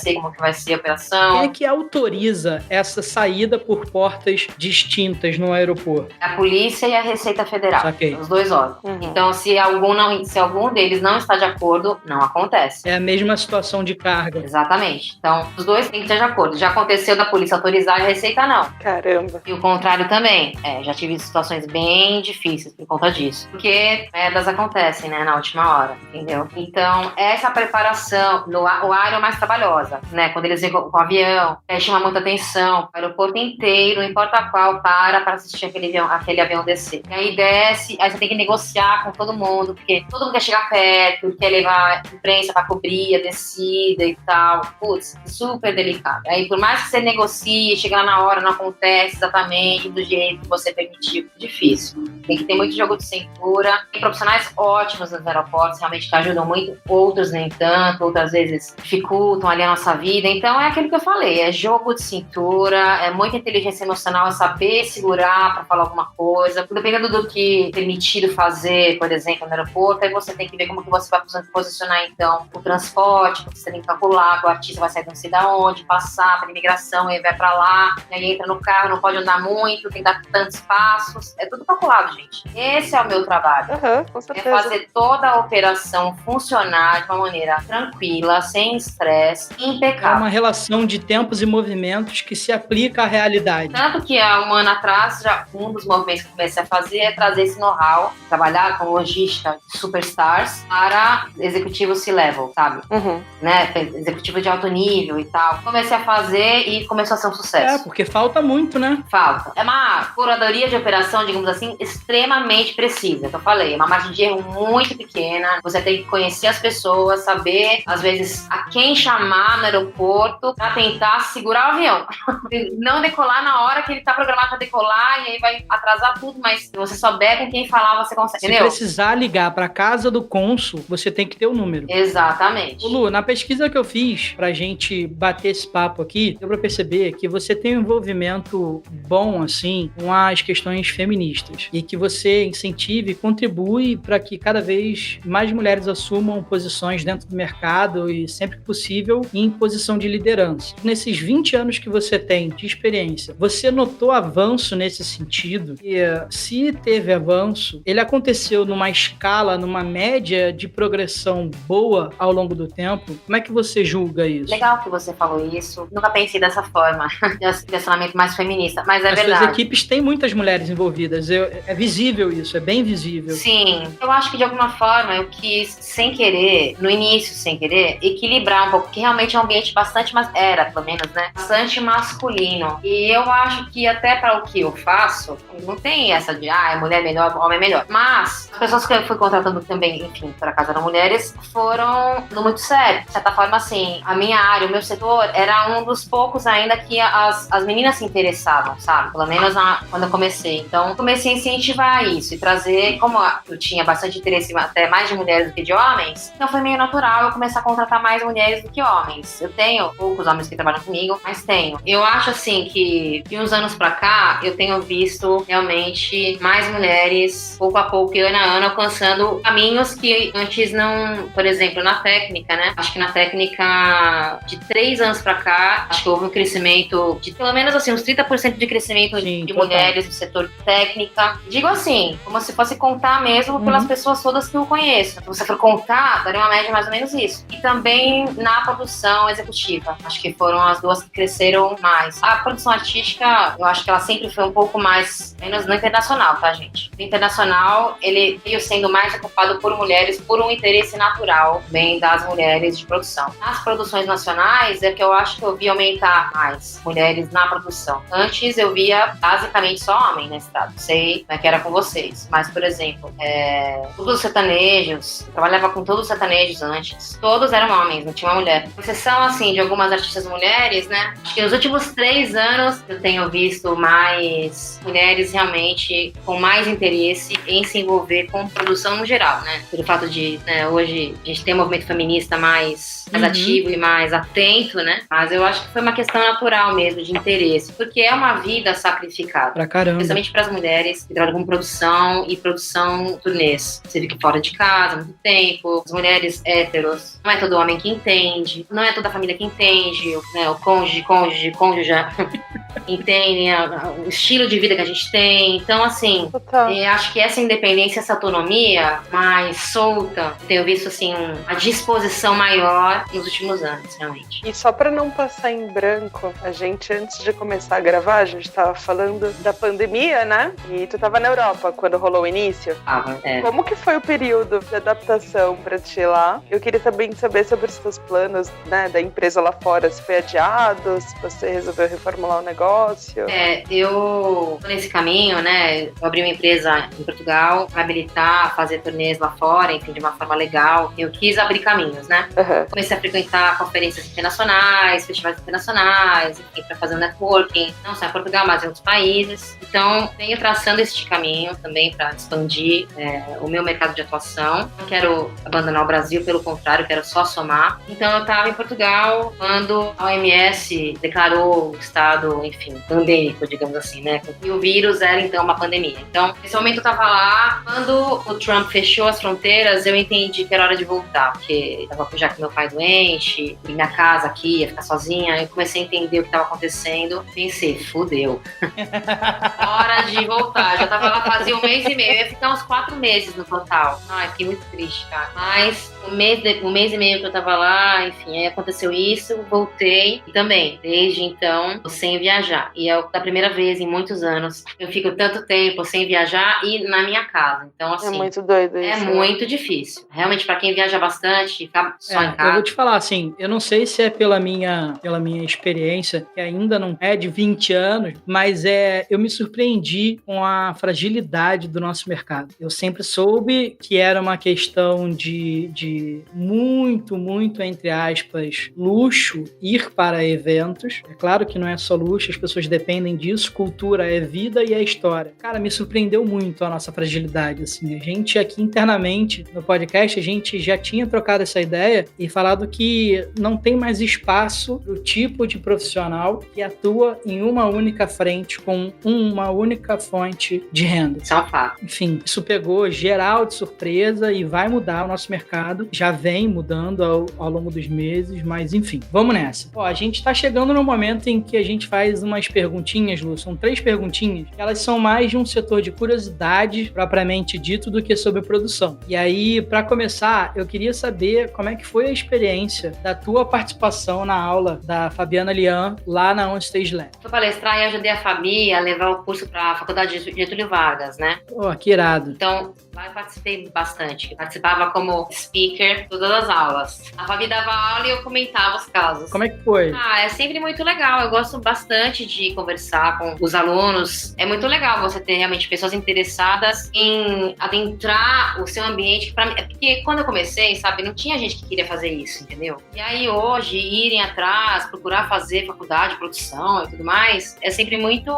ser a operação. Quem é que autoriza essa saída por portas distintas no aeroporto? A polícia e a Receita Federal. Saquei. Os dois órgãos. Então, se algum deles não está de acordo, não acontece. É a mesma situação de carga. Exatamente. Então, os dois têm que estar de acordo. Já aconteceu da polícia autorizar e a Receita não. Caramba. E o contrário também. Já tive situações bem difíceis por conta disso. Porque merdas acontecem, né, na última hora, entendeu? Então, essa preparação, o Iron é mais trabalhosa, né? Quando eles vêm com o avião, chama muita atenção. O aeroporto inteiro, não importa qual, para assistir aquele avião descer. E aí desce, aí você tem que negociar com todo mundo, porque todo mundo quer chegar perto, quer levar imprensa pra cobrir a descida e tal. Putz, super delicado. Aí, por mais que você negocie, chega lá na hora, não acontece exatamente do jeito que você permitiu. Difícil. Tem que ter muito jogo de cintura. Tem profissionais ótimos nos aeroportos, realmente que ajudam muito. Outros nem tanto, outras vezes dificultam ali a nossa vida. Então, Então é aquilo que eu falei, é jogo de cintura, é muita inteligência emocional, é saber segurar para falar alguma coisa. Dependendo do que é permitido fazer, por exemplo, no aeroporto, aí você tem que ver como que você vai posicionar, então, o transporte, porque você tem que calcular que o artista vai sair não sei da onde, passar para imigração, aí vai para lá, aí entra no carro, não pode andar muito, tem que dar tantos passos. É tudo calculado, gente. Esse é o meu trabalho. Com certeza. É fazer toda a operação funcionar de uma maneira tranquila, sem estresse, impecável. É uma relação de tempos e movimentos que se aplica à realidade. Tanto que há um ano atrás, já um dos movimentos que eu comecei a fazer é trazer esse know-how, trabalhar com logística de superstars para executivo C-level, sabe? Né? Executivo de alto nível e tal. Comecei a fazer e começou a ser um sucesso. Porque falta muito, né? Falta. É uma curadoria de operação, digamos assim, extremamente precisa. Que eu falei, é uma margem de erro muito pequena. Você tem que conhecer as pessoas, saber, às vezes, a quem chamar no aeroporto para tentar segurar o avião. Não decolar na hora que ele tá programado para decolar e aí vai atrasar tudo, mas se você souber com quem falar, você consegue. Se precisar ligar para casa do cônsul, você tem que ter o número. Exatamente. Lu, na pesquisa que eu fiz pra gente bater esse papo aqui, deu pra perceber que você tem um envolvimento bom, assim, com as questões feministas e que você incentive e contribui para que cada vez mais mulheres assumam posições dentro do mercado e, sempre que possível, em posição de liderança. Nesses 20 anos que você tem de experiência, você notou avanço nesse sentido? E se teve avanço, ele aconteceu numa escala, numa média de progressão boa ao longo do tempo? Como é que você julga isso? Legal que você falou isso. Nunca pensei dessa forma, de direcionamento mais feminista, mas é verdade. As suas equipes têm muitas mulheres envolvidas. É visível isso, é bem visível. Sim. Eu acho que de alguma forma eu quis, sem querer, no início, sem querer, equilibrar um pouco, porque realmente é um ambiente bastante, era pelo menos, né? Bastante masculino. E eu acho que até para o que eu faço, não tem essa de, mulher melhor, homem melhor. Mas as pessoas que eu fui contratando também, enfim, por acaso eram mulheres, foram muito sério. De certa forma, assim, a minha área, o meu setor, era um dos poucos ainda que as meninas se interessavam, sabe? Pelo menos quando eu comecei. Então, comecei a incentivar isso e trazer, como eu tinha bastante interesse até mais de mulheres do que de homens, então foi meio natural eu começar a contratar mais mulheres do que homens. Eu tenho poucos homens que trabalham comigo, mas tenho. Eu acho, assim, que de uns anos pra cá, eu tenho visto realmente mais mulheres, pouco a pouco, ano a ano, alcançando caminhos que antes não, por exemplo, na técnica, né? Acho que na técnica de 3 anos pra cá, acho que houve um crescimento de pelo menos assim, uns 30% de crescimento de mulheres no setor técnica. Digo assim, como se fosse contar mesmo pelas pessoas todas que eu conheço. Se você for contar, daria uma média mais ou menos isso. E também na produção executiva. Acho que foram as duas que cresceram mais. A produção artística, eu acho que ela sempre foi um pouco mais, menos no internacional, tá, gente? No internacional, ele veio sendo mais ocupado por mulheres, por um interesse natural, bem das mulheres de produção. Nas produções nacionais, é que eu acho que eu vi aumentar mais mulheres na produção. Antes, eu via basicamente só homem na estrada. Não sei como é que era com vocês. Mas, por exemplo, todos os sertanejos, eu trabalhava com todos os sertanejos antes. Todos eram homens, não tinha uma mulher. Com exceção, assim, de algumas artistas mulheres, né? Acho que nos últimos 3 anos eu tenho visto mais mulheres realmente com mais interesse em se envolver com produção no geral, né? Pelo fato de, hoje, a gente tem um movimento feminista mais ativo e mais atento, né? Mas eu acho que foi uma questão natural mesmo, de interesse. Porque é uma vida sacrificada. Pra caramba. Especialmente para as mulheres que trabalham com produção e produção turnês. Você fica fora de casa há muito tempo. As mulheres héteros, não é todo homem que entende. Não é toda a família que entende. Né? O cônjuge entendem o estilo de vida que a gente tem. Então, assim, acho que essa independência, essa autonomia mais solta, tenho visto, assim, uma disposição maior nos últimos anos, realmente. E só pra não passar em branco, a gente, antes de começar a gravar, a gente tava falando da pandemia, né? E tu tava na Europa quando rolou o início. Como que foi o período de adaptação pra ti lá? Eu queria também saber sobre os teus planos, né, da empresa lá fora. Se foi adiado, se você resolveu reformular o negócio. negócio? Eu tô nesse caminho, né? Eu abri uma empresa em Portugal para habilitar, fazer turnês lá fora, enfim, de uma forma legal. Eu quis abrir caminhos, né? Uhum. Comecei a frequentar conferências internacionais, festivais internacionais, enfim, para fazer um networking, não só em Portugal, mas em outros países. Então, venho traçando este caminho também para expandir o meu mercado de atuação. Não quero abandonar o Brasil, pelo contrário, quero só somar. Então, eu estava em Portugal quando a OMS declarou o estado, enfim, pandêmico, digamos assim, né? E o vírus era, então, uma pandemia. Então, nesse momento eu estava lá. Quando o Trump fechou as fronteiras, eu entendi que era hora de voltar, porque estava já com meu pai doente, e minha casa aqui, ia ficar sozinha. Eu comecei a entender o que estava acontecendo. Pensei, fudeu. Hora de voltar. Já estava lá fazia 1 mês e meio. Eu ia ficar uns 4 meses no total. Ai, fiquei muito triste, cara. Mas 1 mês e meio que eu tava lá, enfim, aí aconteceu isso, voltei. E também, desde então, sem viajar. E é da primeira vez em muitos anos, eu fico tanto tempo sem viajar e na minha casa. Então, assim... É muito doido isso. É muito difícil. Realmente, pra quem viaja bastante, ficar só em casa... Eu vou te falar, assim, eu não sei se é pela minha experiência, que ainda não é de 20 anos, mas eu me surpreendi com a fragilidade do nosso mercado. Eu sempre soube que era uma questão de muito, entre aspas, luxo ir para eventos. É claro que não é só luxo, as pessoas dependem disso. Cultura é vida e é história. Cara, me surpreendeu muito a nossa fragilidade, assim. A gente aqui internamente, no podcast, a gente já tinha trocado essa ideia e falado que não tem mais espaço para o tipo de profissional que atua em uma única frente com uma única fonte de renda. Isso é um fato. Enfim, isso pegou geral de surpresa e vai mudar o nosso mercado. Já vem mudando ao longo dos meses, mas enfim, vamos nessa. A gente está chegando no momento em que a gente faz umas perguntinhas, Lu. São 3 perguntinhas. Elas são mais de um setor de curiosidade, propriamente dito, do que sobre produção. E aí, para começar, eu queria saber como é que foi a experiência da tua participação na aula da Fabiana Lian, lá na OnStage Lab. Fui palestrar e ajudei a Fabi a levar o curso para a Faculdade de Getúlio Vargas, né? Que irado. Então, lá eu participei bastante. Eu participava como speaker de todas as aulas. A Fabi dava aula e eu comentava os casos. Como é que foi? É sempre muito legal. Eu gosto bastante de conversar com os alunos. É muito legal você ter realmente pessoas interessadas em adentrar o seu ambiente. Porque quando eu comecei, sabe, não tinha gente que queria fazer isso, entendeu? E aí hoje, irem atrás, procurar fazer faculdade, produção e tudo mais, é sempre muito...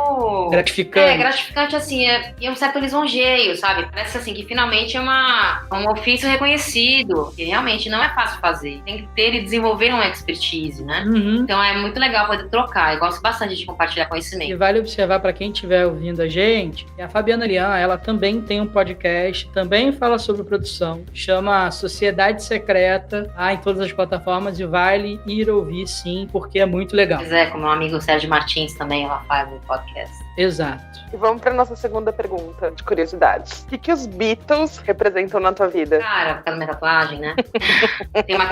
gratificante. Gratificante, assim, e um certo lisonjeio, sabe? Parece assim que finalmente é um ofício reconhecido, que realmente não é fácil fazer. Tem que ter e desenvolver uma expertise, né? Uhum. Então é muito legal poder trocar. Eu gosto bastante de compartilhar conhecimento. E vale observar para quem estiver ouvindo a gente, que a Fabiana Lian, ela também tem um podcast, também fala sobre produção, chama Sociedade Secreta, em todas as plataformas, e vale ir ouvir sim, porque é muito legal. Pois é, como meu amigo Sérgio Martins também, ela faz um podcast. Exato. E vamos para nossa segunda pergunta de curiosidades. O que os Beatles representam na tua vida? Cara, por causa da minha tatuagem, né? Tem uma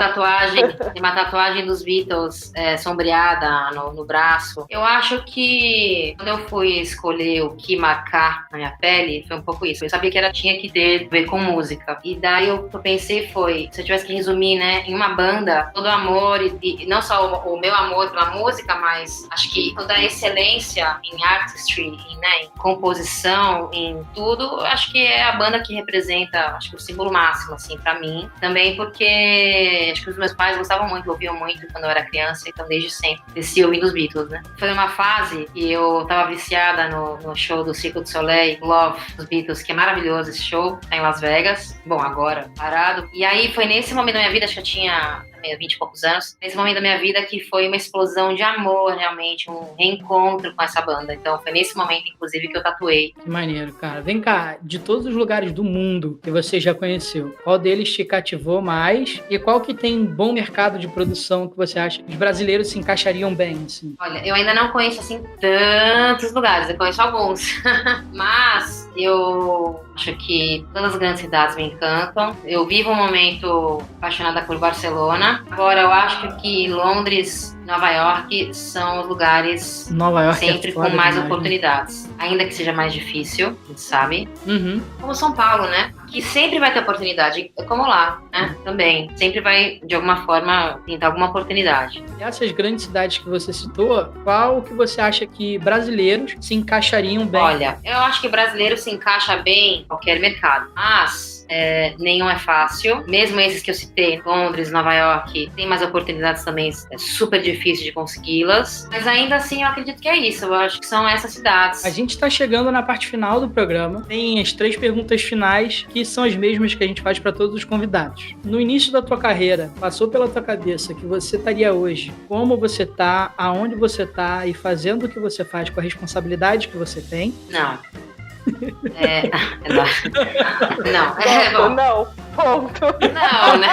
tatuagem dos Beatles sombreada no braço. Eu acho que quando eu fui escolher o que marcar na minha pele, foi um pouco isso. Eu sabia que tinha que ter a ver com música. E daí eu pensei se eu tivesse que resumir, né, em uma banda, todo o amor, e não só o meu amor pela música, mas acho que toda a excelência em artistry, em composição, em tudo, acho que é a banda que representa, acho que o símbolo máximo, assim, pra mim. Também porque acho que os meus pais gostavam muito, ouviam muito quando eu era criança, então desde sempre cresci ouvindo os Beatles, né? Foi uma fase que eu tava viciada no show do Cirque du Soleil, Love, dos Beatles, que é maravilhoso esse show, tá em Las Vegas. Bom, agora parado. E aí foi nesse momento da minha vida, acho que eu tinha 20 e poucos anos, nesse momento da minha vida que foi uma explosão de amor, realmente, um reencontro com essa banda. Então foi nesse momento, inclusive, que eu tatuei. Que maneiro, cara. Vem cá, de todos os lugares do mundo que você já conheceu, qual deles te cativou mais e qual que tem bom mercado de produção que você acha que os brasileiros se encaixariam bem, assim? Olha, eu ainda não conheço, assim, tantos lugares, eu conheço alguns, mas eu acho que todas as grandes cidades me encantam. Eu vivo um momento apaixonada por Barcelona. Agora, eu acho que Londres, Nova York são os lugares sempre com mais oportunidades. Ainda que seja mais difícil, a gente sabe. Uhum. Como São Paulo, né? que sempre vai ter oportunidade, como lá, né? Também. Sempre vai, de alguma forma, tentar alguma oportunidade. E essas grandes cidades que você citou, qual que você acha que brasileiros se encaixariam bem? Olha, eu acho que brasileiro se encaixa bem em qualquer mercado, mas nenhum é fácil. Mesmo esses que eu citei, Londres, Nova York, tem mais oportunidades também, é super difícil de consegui-las. Mas ainda assim, eu acredito que é isso. Eu acho que são essas cidades. A gente está chegando na parte final do programa. Tem as 3 perguntas finais, que são as mesmas que a gente faz para todos os convidados. No início da tua carreira, passou pela tua cabeça que você estaria hoje, como você tá, aonde você tá e fazendo o que você faz com a responsabilidade que você tem? Não. Não, ponto. Não, né?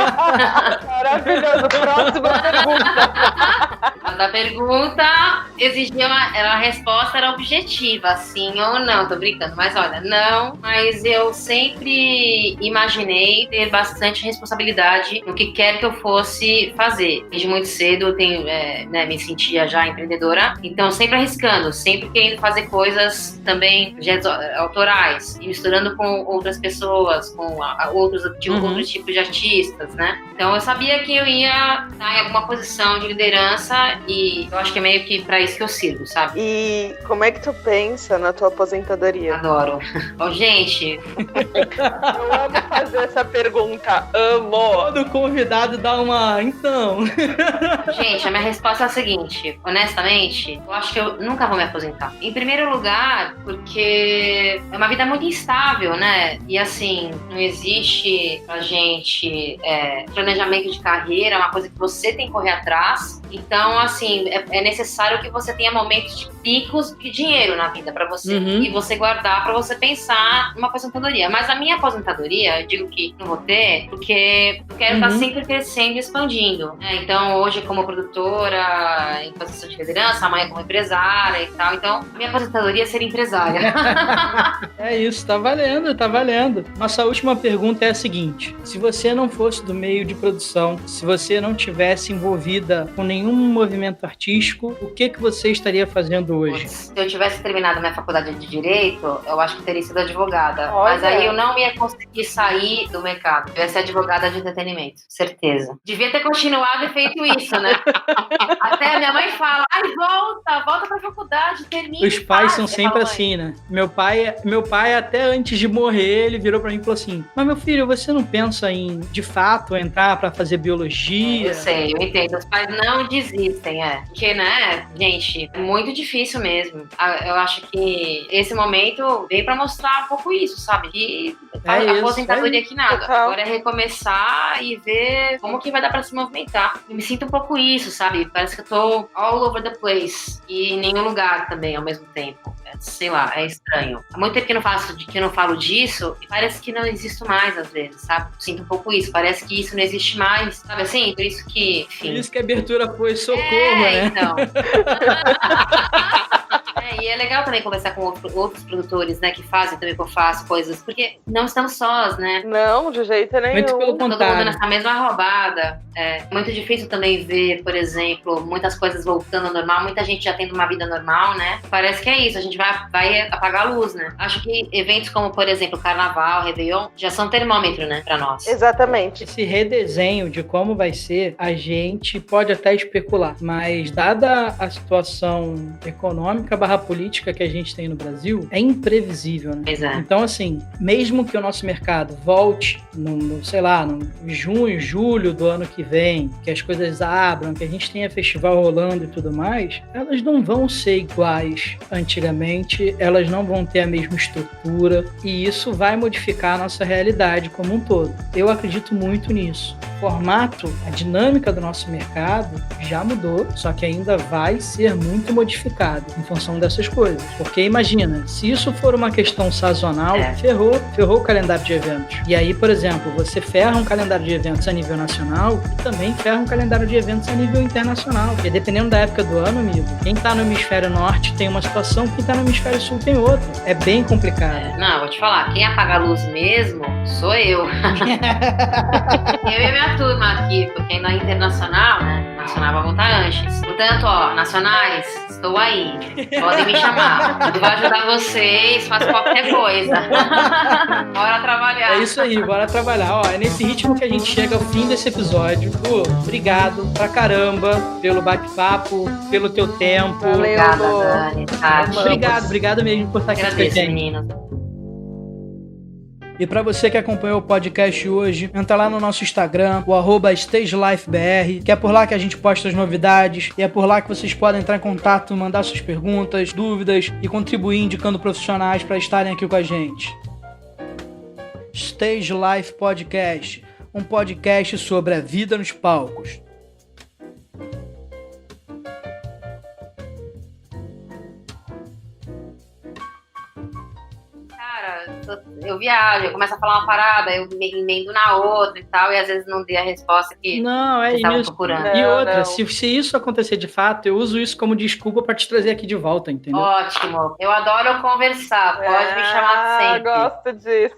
Maravilhoso. Próxima pergunta. A pergunta exigia a resposta era objetiva, sim ou não, tô brincando, mas olha, não, mas eu sempre imaginei ter bastante responsabilidade no que quer que eu fosse fazer. Desde muito cedo eu tenho, me sentia já empreendedora, então sempre arriscando, sempre querendo fazer coisas também autorais, e misturando com outras pessoas, com outros tipos de artistas, né? Então eu sabia que eu ia estar em alguma posição de liderança e eu acho que é meio que pra isso que eu sirvo, sabe? E como é que tu pensa na tua aposentadoria? Adoro. Gente... Eu amo fazer essa pergunta. Amo! Todo convidado dá uma... Então... Gente, a minha resposta é a seguinte. Honestamente, eu acho que eu nunca vou me aposentar. Em primeiro lugar, porque é uma vida muito instável, né? E assim, não existe pra gente planejamento de carreira, é uma coisa que você tem que correr atrás. Então, assim, é necessário que você tenha momentos de picos de dinheiro na vida pra você. E você guardar pra você pensar numa aposentadoria. Mas a minha aposentadoria, eu digo que não vou ter, porque eu quero estar sempre crescendo e expandindo. Então, hoje, como produtora, em posição de liderança, amanhã como empresária e tal. Então, a minha aposentadoria é ser empresária. É isso, tá valendo, tá valendo. Nossa última pergunta é a seguinte: se você não fosse do meio de produção, se você não tivesse envolvida com nenhum movimento artístico, o que você estaria fazendo hoje? Se eu tivesse terminado minha faculdade de Direito, eu acho que teria sido advogada. Olha. Mas aí eu não ia conseguir sair do mercado. Eu ia ser advogada de entretenimento, certeza. Devia ter continuado e feito isso, né? Até a minha mãe fala, volta pra faculdade, termina. Os pais são sempre assim, né? Meu pai, até antes de morrer, ele virou pra mim e falou assim: mas meu filho, você não pensa em, de fato, entrar pra fazer biologia? Eu sei, eu entendo. Os pais não desistem, Porque, né, gente, é muito difícil mesmo. Eu acho que esse momento veio pra mostrar um pouco isso, sabe? Que aposentadoria que nada. Agora é recomeçar e ver como que vai dar pra se movimentar. Eu me sinto um pouco isso, sabe? Parece que eu tô all over the place e em nenhum lugar também ao mesmo tempo. Sei lá, é estranho. Há muito tempo que eu não falo disso e parece que não existo mais às vezes, sabe? Eu sinto um pouco isso. Parece que isso não existe mais, sabe assim? Por isso que, enfim. Por isso que a abertura foi socorro, né? Então. E é legal também conversar com outros produtores, né, que fazem também que eu faço coisas, porque não estamos sós, né? Não, de jeito nenhum. Muito pelo contrário. Todo mundo nessa mesma roubada. É muito difícil também ver, por exemplo, muitas coisas voltando ao normal, muita gente já tendo uma vida normal, né? Parece que é isso, a gente vai apagar a luz, né? Acho que eventos como, por exemplo, Carnaval, Réveillon, já são termômetro, né, pra nós. Exatamente. Esse redesenho de como vai ser, a gente pode até especular, mas dada a situação econômica / política que a gente tem no Brasil, é imprevisível, né? Exato. Então, assim, mesmo que o nosso mercado volte no junho, julho do ano que vem, que as coisas abram, que a gente tenha festival rolando e tudo mais, elas não vão ser iguais antigamente, elas não vão ter a mesma estrutura e isso vai modificar a nossa realidade como um todo. Eu acredito muito nisso. O formato, a dinâmica do nosso mercado já mudou, só que ainda vai ser muito modificado em função dessas coisas. Porque imagina, se isso for uma questão sazonal, ferrou o calendário de eventos. E aí, por exemplo, você ferra um calendário de eventos a nível nacional e também ferra um calendário de eventos a nível internacional. Porque dependendo da época do ano, amigo, quem tá no hemisfério norte tem uma situação, quem tá no hemisfério sul tem outra. É bem complicado. Não, vou te falar, quem apaga a luz mesmo sou eu. Eu e a minha turma aqui, porque ainda é internacional, né? Nacional vai voltar antes. Portanto, nacionais, Estou aí. Podem me chamar. Eu vou ajudar vocês, faço qualquer coisa. Bora trabalhar. É isso aí, bora trabalhar. Ó, é nesse ritmo que a gente chega ao fim desse episódio. Lu, obrigado pra caramba pelo bate-papo, pelo teu tempo. Valeu, Obrigada, Lu. Dani. Obrigado mesmo por estar aqui com a Agradeço, gente. meninos. E para você que acompanhou o podcast hoje, entra lá no nosso Instagram, o @StageLifeBR, que é por lá que a gente posta as novidades, e é por lá que vocês podem entrar em contato, mandar suas perguntas, dúvidas e contribuir indicando profissionais para estarem aqui com a gente. Stage Life Podcast, um podcast sobre a vida nos palcos. Eu viajo, eu começo a falar uma parada, eu me emendo na outra e tal, e às vezes não dei a resposta que Não, é vocês estavam isso. procurando. E Não, outra, não. se isso acontecer de fato, eu uso isso como desculpa para te trazer aqui de volta, entendeu? Ótimo, eu adoro conversar, pode me chamar sempre. Gosto disso.